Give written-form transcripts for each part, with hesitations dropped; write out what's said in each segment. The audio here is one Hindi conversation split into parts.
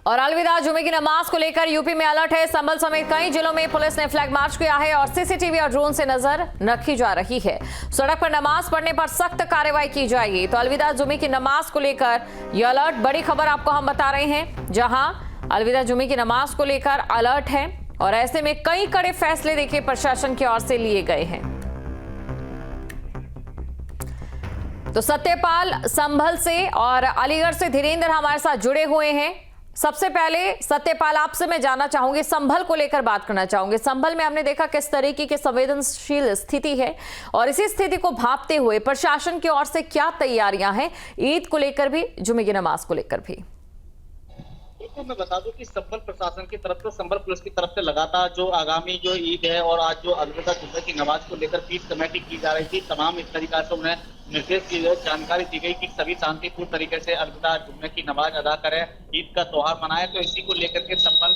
और अलविदा जुमे की नमाज को लेकर यूपी में अलर्ट है। संभल समेत कई जिलों में पुलिस ने फ्लैग मार्च किया है और सीसीटीवी और ड्रोन से नजर रखी जा रही है। सड़क पर नमाज पढ़ने पर सख्त कार्रवाई की जाएगी। तो अलविदा जुमे की नमाज को लेकर यह अलर्ट, बड़ी खबर आपको हम बता रहे हैं, जहां अलविदा जुमे की नमाज को लेकर अलर्ट है और ऐसे में कई कड़े फैसले देखिए प्रशासन की ओर से लिए गए हैं। तो सत्यपाल संभल से और अलीगढ़ से धीरेन्द्र हमारे साथ जुड़े हुए हैं। सबसे पहले सत्यपाल, आपसे मैं जानना चाहूंगी, संभल को लेकर बात करना चाहूंगी। संभल में हमने देखा किस तरीके की संवेदनशील स्थिति है और इसी स्थिति को भांपते हुए प्रशासन की ओर से क्या तैयारियां हैं, ईद को लेकर भी, जुमे की नमाज को लेकर भी। बिल्कुल, मैं बता दूं कि संभल प्रशासन की तरफ से, संभल पुलिस की तरफ से लगातार जो आगामी जो ईद है और आज जो अलविदा जुमे की नमाज को लेकर पीस कमेटी की जा रही थी, तमाम इस तरीका से उन्हें निर्देश की गए, जानकारी दी गई कि सभी शांतिपूर्ण तरीके से अलविदा जुमे की नमाज अदा करें, ईद का त्योहार मनाएं। तो इसी को लेकर के संभल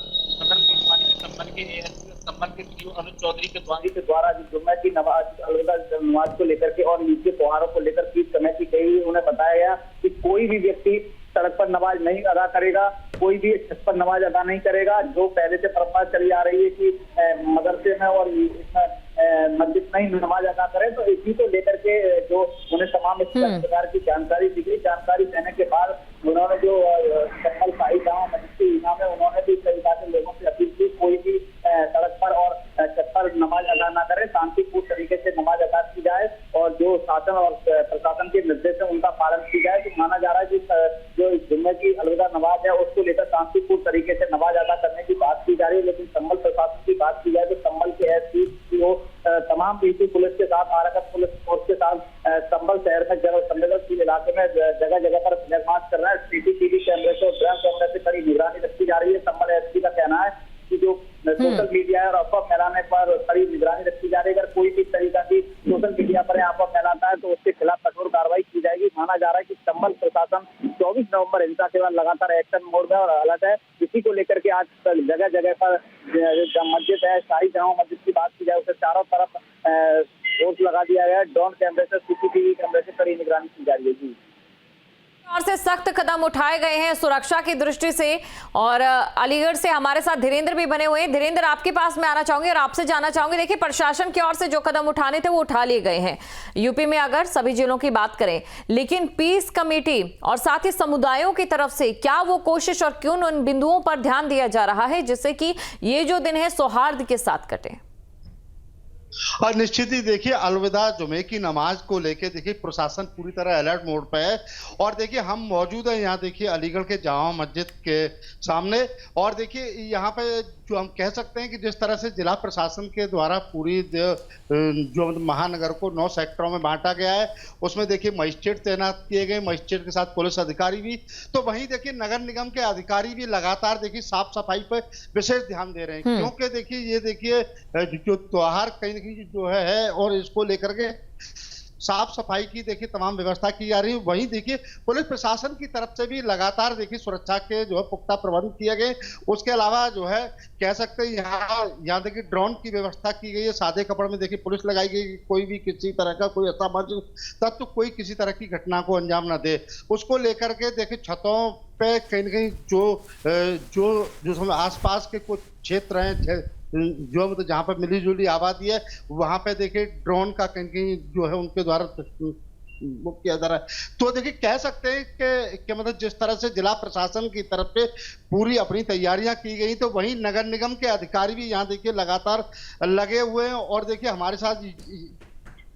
के सीओ अनुज चौधरी के द्वारा जुम्मे की नमाज, अलविदा नमाज को लेकर के और ईद के त्योहारों को लेकर पीस कमेटी गई, उन्हें बताया गया कि कोई भी व्यक्ति सड़क पर नमाज नहीं अदा करेगा, कोई भी छत पर नमाज अदा नहीं करेगा। जो पहले से परंपरा चली आ रही है कि मदरसे में और मस्जिद में ही नमाज अदा करें, तो इसी को लेकर के जो उन्हें तमाम इस प्रकार की जानकारी दी गई। जानकारी देने के बाद उन्होंने जो संभल शाही गाँव मस्जिद के इमाम है, उन्होंने भी इस तरीका से लोगों से अपील की, कोई भी सड़क पर और छत पर नमाज अदा न करे, शांतिपूर्ण तरीके से नमाज अदा की जाए और जो शासन और प्रशासन के निर्देश है उनका पालन किया जाए। तो माना जा रहा है कि जो जुम्मे की अलविदा नमाज है उसको लेकर शांतिपूर्ण तरीके से नमाज अदा करने की बात की जा रही है। लेकिन संभल प्रशासन की बात की जाए तो संभल के एसपी तमाम यूपी पुलिस के साथ, आरक्षक पुलिस फोर्स के साथ संभल शहर में संवेदनशील इलाके में जगह जगह पर फ्लैग मार्च कर रहा है। सीसीटीवी कैमरे से और ड्रोन कैमरे से कड़ी निगरानी रखी जा रही है। संभल एसपी का कहना है कि जो सोशल मीडिया है और अफवाह फैलाने पर कड़ी निगरानी रखी जा रही है। अगर कोई भी तरीका की सोशल मीडिया पर अफवाह फैलाता है तो उसके खिलाफ कठोर कार्रवाई की जाएगी। माना जा रहा है कि संभल प्रशासन 24 नवंबर हिंसा के बाद लगातार एक्शन मोड में और अलर्ट है। इसी को लेकर के आज जगह जगह पर मस्जिद है, शाही गाँव मस्जिद की बात की जाए, उसे चारों तरफ फोर्स लगा दिया गया है। ड्रोन कैमरे से, सीसीटीवी कैमरे से कड़ी निगरानी की जा रही है। जी, और से सख्त कदम उठाए गए हैं सुरक्षा की दृष्टि से और अलीगढ़ से हमारे साथ धीरेन्द्र भी बने हुए हैं। धीरेन्द्र, आपके पास मैं आना चाहूंगी और आपसे जानना चाहूंगी, देखिए प्रशासन की ओर से जो कदम उठाने थे वो उठा लिए गए हैं यूपी में, अगर सभी जिलों की बात करें, लेकिन पीस कमेटी और साथ ही समुदायों की तरफ से क्या वो कोशिश और क्यों उन बिंदुओं पर ध्यान दिया जा रहा है जिससे कि ये जो दिन है सौहार्द के साथ कटे? और निश्चित ही देखिए अलविदा जुमे की नमाज को लेके देखिए प्रशासन पूरी तरह अलर्ट मोड पे है। और देखिए हम मौजूद हैं यहाँ, देखिए अलीगढ़ के जामा मस्जिद के सामने, और देखिए यहाँ पे जो हम कह सकते हैं कि जिस तरह से जिला प्रशासन के द्वारा पूरी जो महानगर को 9 सेक्टरों में बांटा गया है, उसमें देखिए मजिस्ट्रेट तैनात किए गए, मजिस्ट्रेट के साथ पुलिस अधिकारी भी, तो वहीं देखिए नगर निगम के अधिकारी भी लगातार देखिए साफ सफाई पर विशेष ध्यान दे रहे हैं। क्योंकि देखिए ये देखिए जो त्योहार कहीं जो है और इसको लेकर के साफ सफाई की देखिए तमाम व्यवस्था की जा रही है। वहीं देखिए पुलिस प्रशासन की तरफ से भी लगातार देखिए सुरक्षा के जो है पुख्ता प्रबंध किए गए। उसके अलावा जो है कह सकते हैं यहाँ देखिए ड्रोन की व्यवस्था की गई है। सादे कपड़ में देखिए पुलिस लगाई गई, कोई भी किसी तरह का कोई असामाजिक तत्व कोई किसी तरह की घटना को अंजाम ना दे, उसको लेकर के देखिए छतों पे कहीं न कहीं जो आसपास के कुछ क्षेत्र हैं जो मतलब जहाँ पर मिली जुली आबादी है, वहां पे देखिए ड्रोन का कहीं जो है उनके द्वारा वो किया जा रहा है। तो देखिए कह सकते हैं कि मतलब जिस तरह से जिला प्रशासन की तरफ से पूरी अपनी तैयारियां की गई, तो वहीं नगर निगम के अधिकारी भी यहाँ देखिए लगातार लगे हुए हैं। और देखिए हमारे साथ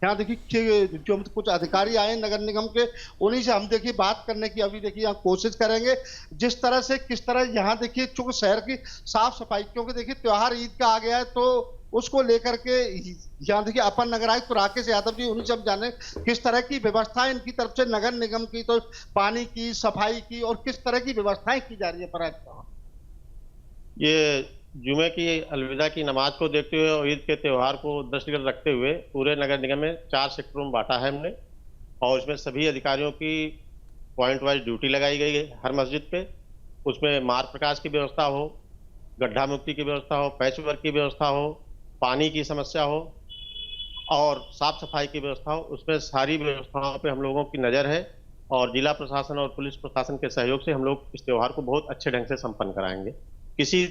यहाँ देखिए जो कुछ अधिकारी आए नगर निगम के, उन्हीं से हम देखिए बात करने की अभी देखिए यहाँ कोशिश करेंगे, जिस तरह से किस तरह यहाँ देखिए चूंकि शहर की साफ सफाई, क्योंकि देखिए त्योहार ईद का आ गया है, तो उसको लेकर के यहाँ देखिए अपर नगर आयुक्त राकेश यादव जी, उन्हीं से हम जाने किस तरह की व्यवस्थाएं इनकी तरफ से नगर निगम की, तो पानी की, सफाई की और किस तरह की व्यवस्थाएं की जा रही है। पर ये जुमे की अलविदा की नमाज को देखते हुए और ईद के त्यौहार को दृष्टिगत रखते हुए पूरे नगर निगम में 4 सेक्टरों में बांटा है हमने, और उसमें सभी अधिकारियों की पॉइंट वाइज ड्यूटी लगाई गई है हर मस्जिद पे। उसमें मार्ग प्रकाश की व्यवस्था हो, गड्ढा मुक्ति की व्यवस्था हो, पैच वर्क की व्यवस्था हो, पानी की समस्या हो और साफ सफाई की व्यवस्था हो, उसमें सारी व्यवस्थाओं पे हम लोगों की नज़र है। और जिला प्रशासन और पुलिस प्रशासन के सहयोग से हम लोग इस त्योहार को बहुत अच्छे ढंग से संपन्न कराएंगे। किसी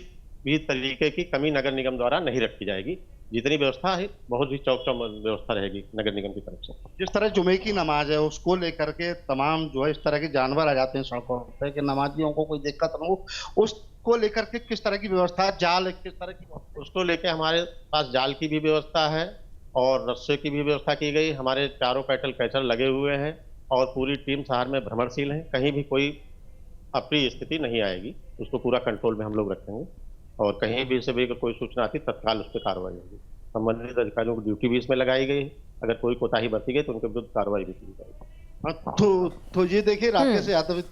भी तरीके की कमी नगर निगम द्वारा नहीं रखी जाएगी। जितनी व्यवस्था है बहुत ही चौक चौबंद व्यवस्था रहेगी नगर निगम की तरफ से। जिस तरह जुमे की नमाज है उसको लेकर के तमाम जो है इस तरह के जानवर आ जाते हैं सड़कों पर कि नमाजियों को कोई दिक्कत न हो, उसको लेकर के किस तरह की व्यवस्था है? जाल किस तरह की? उसको लेके हमारे पास जाल की भी व्यवस्था है और रस्से की भी व्यवस्था की गई। हमारे चारों पेट्रोल कैचर लगे हुए हैं और पूरी टीम शहर में भ्रमणशील है। कहीं भी कोई अप्रिय स्थिति नहीं आएगी, उसको पूरा कंट्रोल में हम लोग रखेंगे और कहीं भी से भी कोई सूचना आती तत्काल उस पर कार्रवाई होगी। संबंधित अधिकारियों की ड्यूटी भी इसमें लगाई गई है। अगर कोई कोताही बरती गई तो उनके विरुद्ध कार्रवाई भी की जाएगी। तो ये देखिए राकेश यादव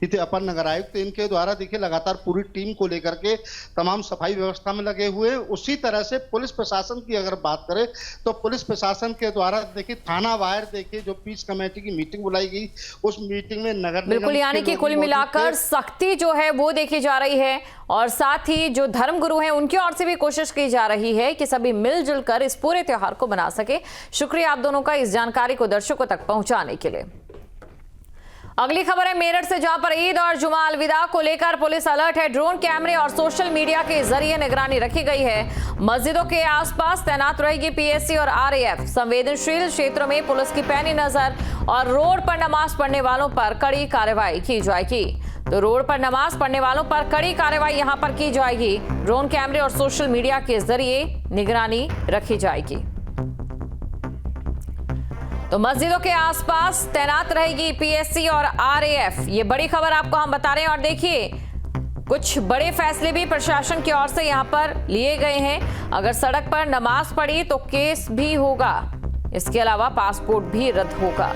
इतने अपर नगर आयुक्त इनके द्वारा देखिए लगातार पूरी टीम को लेकर के तमाम सफाई व्यवस्था में लगे हुए हैं। उसी तरह से पुलिस प्रशासन की अगर बात करें तो पुलिस प्रशासन के द्वारा देखिए थाना वार देखिए जो पीस कमेटी की मीटिंग बुलाई गई, उस मीटिंग में नगर बिल्कुल, यानी कि कुल मिलाकर सख्ती जो है वो देखी जा रही है और साथ ही जो धर्मगुरु हैं उनकी ओर से भी कोशिश की जा रही है कि सभी मिलजुल कर इस पूरे त्योहार को मना सके। शुक्रिया आप दोनों का इस जानकारी को दर्शकों तक पहुंचाने के लिए। अगली खबर है मेरठ से, जहां पर ईद और जुमा अलविदा को लेकर पुलिस अलर्ट है। ड्रोन कैमरे और सोशल मीडिया के जरिए निगरानी रखी गई है। मस्जिदों के आसपास तैनात रहेगी पीएससी और आरएएफ। संवेदनशील क्षेत्रों में पुलिस की पैनी नजर और रोड पर नमाज पढ़ने वालों पर कड़ी कार्रवाई की जाएगी। तो रोड पर नमाज पढ़ने वालों पर कड़ी कार्रवाई यहां पर की जाएगी। ड्रोन कैमरे और सोशल मीडिया के जरिए निगरानी रखी जाएगी। तो मस्जिदों के आसपास तैनात रहेगी पीएससी और आरएएफ। ये बड़ी खबर आपको हम बता रहे हैं। और देखिए कुछ बड़े फैसले भी प्रशासन की ओर से यहां पर लिए गए हैं। अगर सड़क पर नमाज पढ़ी तो केस भी होगा, इसके अलावा पासपोर्ट भी रद्द होगा।